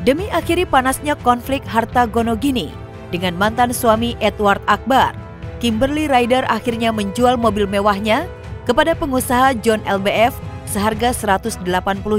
Demi akhiri panasnya konflik harta gonogini dengan mantan suami Edward Akbar, Kimberly Ryder akhirnya menjual mobil mewahnya kepada pengusaha John LBF seharga 180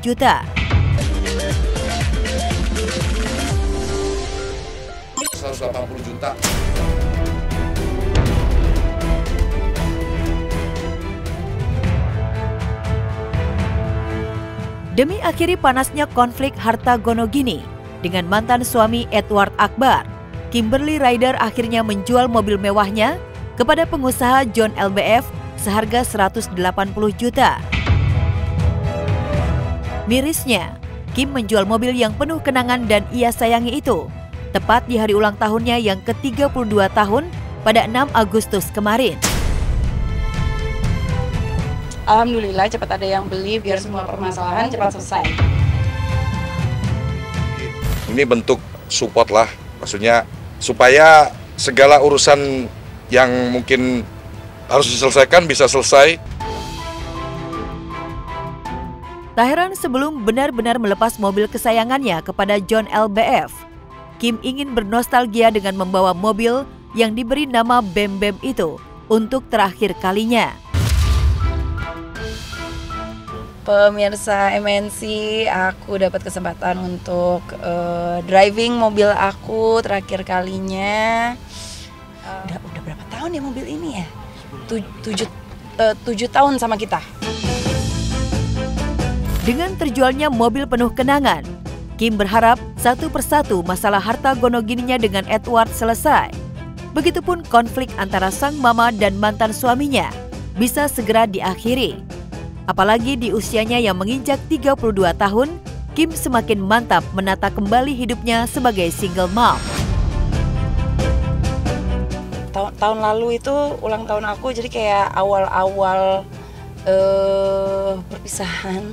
juta. 180 juta. Demi akhiri panasnya konflik harta gonogini dengan mantan suami Edward Akbar, Kimberly Ryder akhirnya menjual mobil mewahnya kepada pengusaha John LBF seharga 180 juta. Mirisnya, Kim menjual mobil yang penuh kenangan dan ia sayangi itu tepat di hari ulang tahunnya yang ke-32 tahun pada 6 Agustus kemarin. Alhamdulillah cepat ada yang beli biar semua permasalahan cepat selesai. Ini bentuk support lah, maksudnya supaya segala urusan yang mungkin harus diselesaikan bisa selesai. Tak heran sebelum benar-benar melepas mobil kesayangannya kepada John LBF, Kim ingin bernostalgia dengan membawa mobil yang diberi nama Bem Bem itu untuk terakhir kalinya. Pemirsa MNC, aku dapat kesempatan untuk driving mobil aku terakhir kalinya. Udah berapa tahun ya mobil ini ya? 7 tahun sama kita. Dengan terjualnya mobil penuh kenangan, Kim berharap satu persatu masalah harta gonogininya dengan Edward selesai. Begitupun konflik antara sang mama dan mantan suaminya bisa segera diakhiri. Apalagi di usianya yang menginjak 32 tahun, Kim semakin mantap menata kembali hidupnya sebagai single mom. Tahun lalu itu ulang tahun aku, jadi kayak awal-awal perpisahan.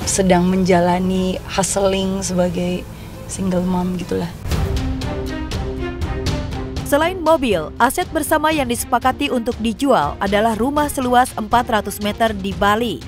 Sedang menjalani hustling sebagai single mom gitulah. Selain mobil, aset bersama yang disepakati untuk dijual adalah rumah seluas 400 meter di Bali.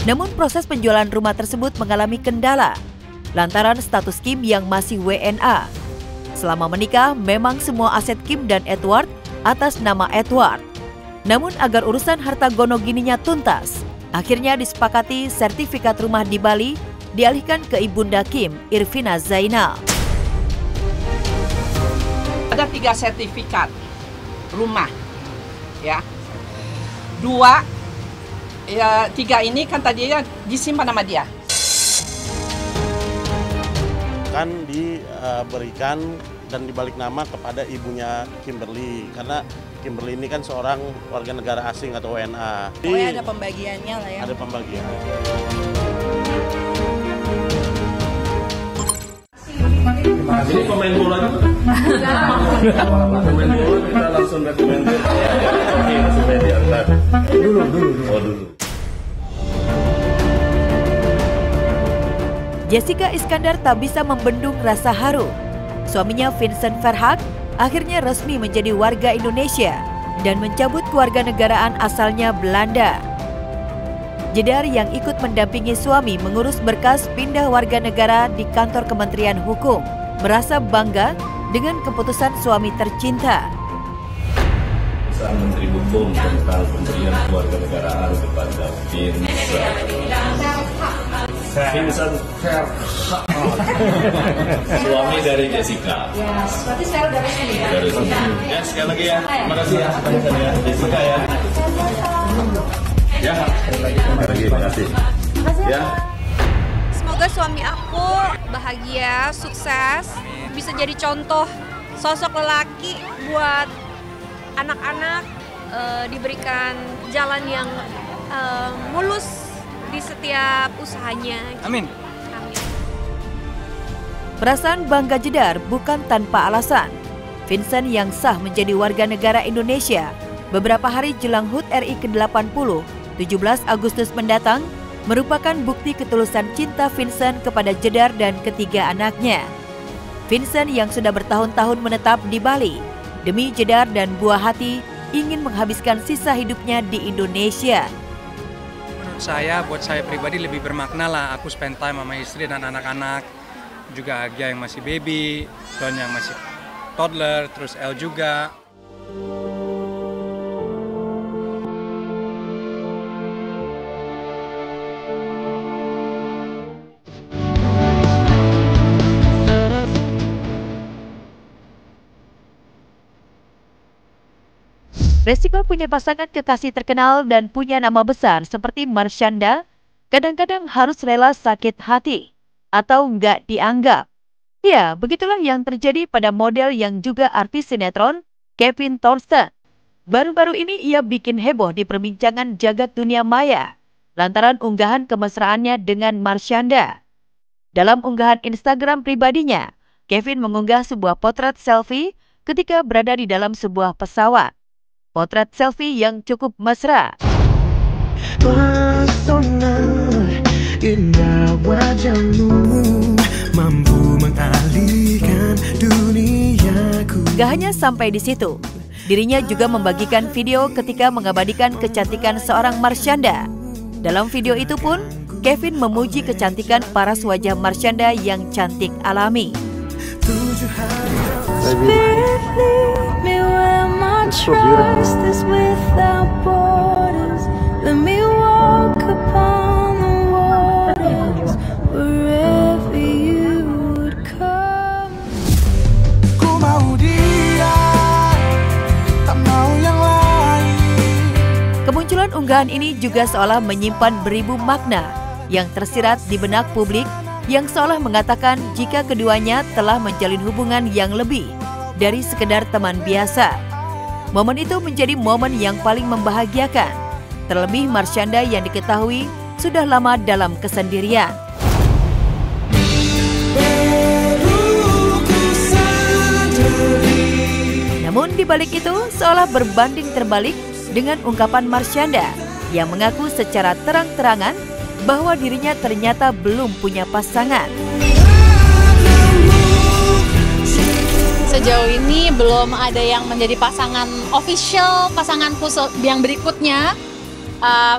Namun proses penjualan rumah tersebut mengalami kendala lantaran status Kim yang masih WNA. Selama menikah, memang semua aset Kim dan Edward atas nama Edward. Namun agar urusan harta gonogininya tuntas, akhirnya disepakati sertifikat rumah di Bali dialihkan ke ibunda Kim, Irvina Zainal. Ada 3 sertifikat rumah, ya. 2, ya 3 ini kan tadinya disimpan sama dia. Kan diberikan dan dibalik nama kepada ibunya Kimberly, karena Kimberly ini kan seorang warga negara asing atau WNA. Pokoknya ada pembagiannya lah ya. Ada pembagian. Ini pemain bola juga. Pemain bola kita langsung rekomendasi. Oke, supaya diantar. Dulu. Oh, dulu. Jessica Iskandar tak bisa membendung rasa haru. Suaminya Vincent Verhaak akhirnya resmi menjadi warga Indonesia dan mencabut kewarganegaraan asalnya Belanda. Jedar yang ikut mendampingi suami mengurus berkas pindah warga negara di kantor Kementerian Hukum merasa bangga dengan keputusan suami tercinta. Keputusan Menteri Hukum tentang pemberian kewarganegaraan kepada Vincent suami dari Jessica. Ya, berarti saya udah resmi ya. Dari sini. Ya, sekali lagi ya. Terima kasih ya. Jessica ya. Ya, terima kasih. Ya. Semoga suami aku bahagia, sukses, bisa jadi contoh sosok lelaki buat anak-anak, diberikan jalan yang mulus di setiap usahanya. Amin. Amin. Perasaan bangga Jedar bukan tanpa alasan. Vincent yang sah menjadi warga negara Indonesia beberapa hari jelang HUT RI ke-80, 17 Agustus mendatang, merupakan bukti ketulusan cinta Vincent kepada Jedar dan ketiga anaknya. Vincent yang sudah bertahun-tahun menetap di Bali, demi Jedar dan buah hati ingin menghabiskan sisa hidupnya di Indonesia. Menurut buat saya pribadi lebih bermakna lah. Aku spend time sama istri dan anak-anak, juga Agia yang masih baby, Don yang masih toddler, terus El juga. Resiko punya pasangan kekasih terkenal dan punya nama besar seperti Marshanda kadang-kadang harus rela sakit hati atau nggak dianggap. Ya, begitulah yang terjadi pada model yang juga artis sinetron, Kevin Thorsten. Baru-baru ini ia bikin heboh di perbincangan jagat dunia maya lantaran unggahan kemesraannya dengan Marshanda. Dalam unggahan Instagram pribadinya, Kevin mengunggah sebuah potret selfie ketika berada di dalam sebuah pesawat. Potret selfie yang cukup mesra. Pesona indah wajahmu mampu mengalihkan duniaku. Gak hanya sampai di situ, dirinya juga membagikan video ketika mengabadikan kecantikan seorang Marshanda. Dalam video itu pun, Kevin memuji kecantikan paras wajah Marshanda yang cantik alami. Trust is without borders. Let me walk upon the waters wherever you would come. Ku mau dia, tak mau yang lain. Kemunculan unggahan ini juga seolah menyimpan beribu makna yang tersirat di benak publik yang seolah mengatakan jika keduanya telah menjalin hubungan yang lebih dari sekedar teman biasa. Momen itu menjadi momen yang paling membahagiakan, terlebih Marshanda yang diketahui sudah lama dalam kesendirian. Namun di balik itu seolah berbanding terbalik dengan ungkapan Marshanda yang mengaku secara terang-terangan bahwa dirinya ternyata belum punya pasangan. Sejauh ini belum ada yang menjadi pasangan official, pasanganku yang berikutnya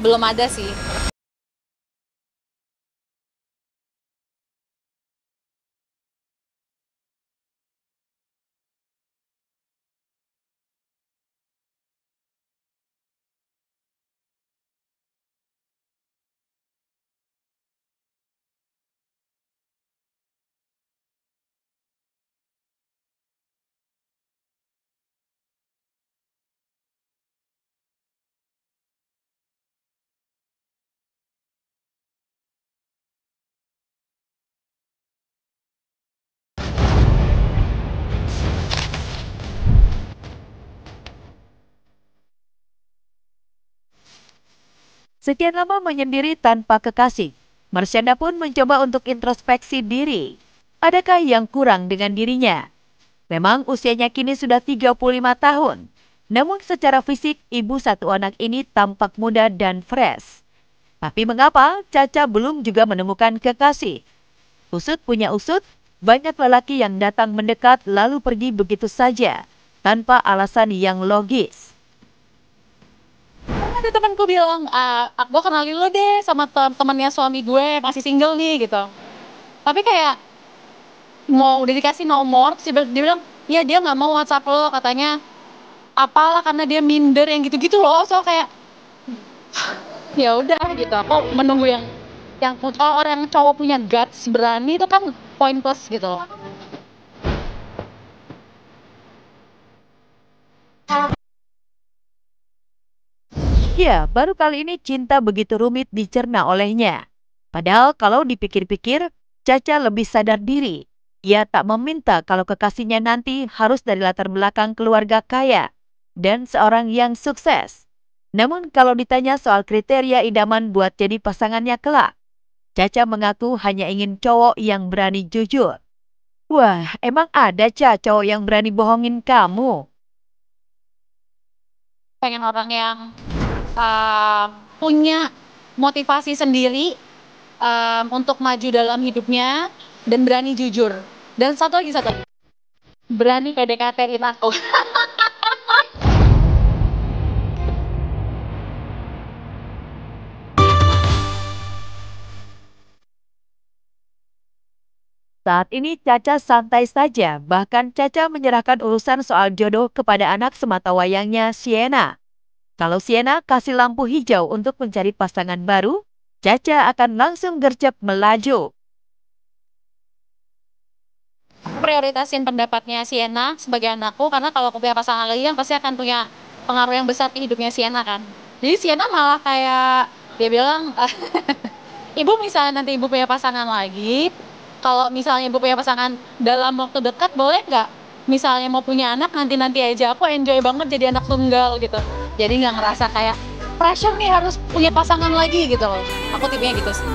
belum ada sih. Sekian lama menyendiri tanpa kekasih, Marshanda pun mencoba untuk introspeksi diri. Adakah yang kurang dengan dirinya? Memang usianya kini sudah 35 tahun. Namun secara fisik, ibu satu anak ini tampak muda dan fresh. Tapi mengapa Caca belum juga menemukan kekasih? Usut punya usut, banyak lelaki yang datang mendekat lalu pergi begitu saja, tanpa alasan yang logis. Ada temanku bilang, gue kenalin lo deh sama temannya suami gue, masih single nih gitu. Tapi kayak mau udah dikasih nomor, dia bilang, ya dia nggak mau WhatsApp lo, katanya apalah karena dia minder yang gitu-gitu loh. So kayak ya udah gitu. Aku menunggu yang orang cowok punya guts berani itu kan poin plus gitu loh. Ya, baru kali ini cinta begitu rumit dicerna olehnya. Padahal kalau dipikir-pikir, Caca lebih sadar diri. Ia tak meminta kalau kekasihnya nanti harus dari latar belakang keluarga kaya dan seorang yang sukses. Namun kalau ditanya soal kriteria idaman buat jadi pasangannya kelak, Caca mengaku hanya ingin cowok yang berani jujur. Wah, emang ada cowok yang berani bohongin kamu? Pengen orang yang punya motivasi sendiri untuk maju dalam hidupnya dan berani jujur. Dan satu lagi, berani PDKT-in aku. Saat ini Caca santai saja, bahkan Caca menyerahkan urusan soal jodoh kepada anak sematawayangnya Sienna. Kalau Sienna kasih lampu hijau untuk mencari pasangan baru, Caca akan langsung gercep melaju. Prioritasin pendapatnya Sienna sebagai anakku, karena kalau aku punya pasangan lagi kan pasti akan punya pengaruh yang besar di hidupnya Sienna kan. Jadi Sienna malah kayak dia bilang, ibu misalnya nanti ibu punya pasangan lagi, kalau misalnya ibu punya pasangan dalam waktu dekat boleh nggak? Misalnya mau punya anak nanti aja, aku enjoy banget jadi anak tunggal gitu. Jadi nggak ngerasa kayak pressure nih harus punya pasangan lagi gitu loh. Aku tipenya gitu sih.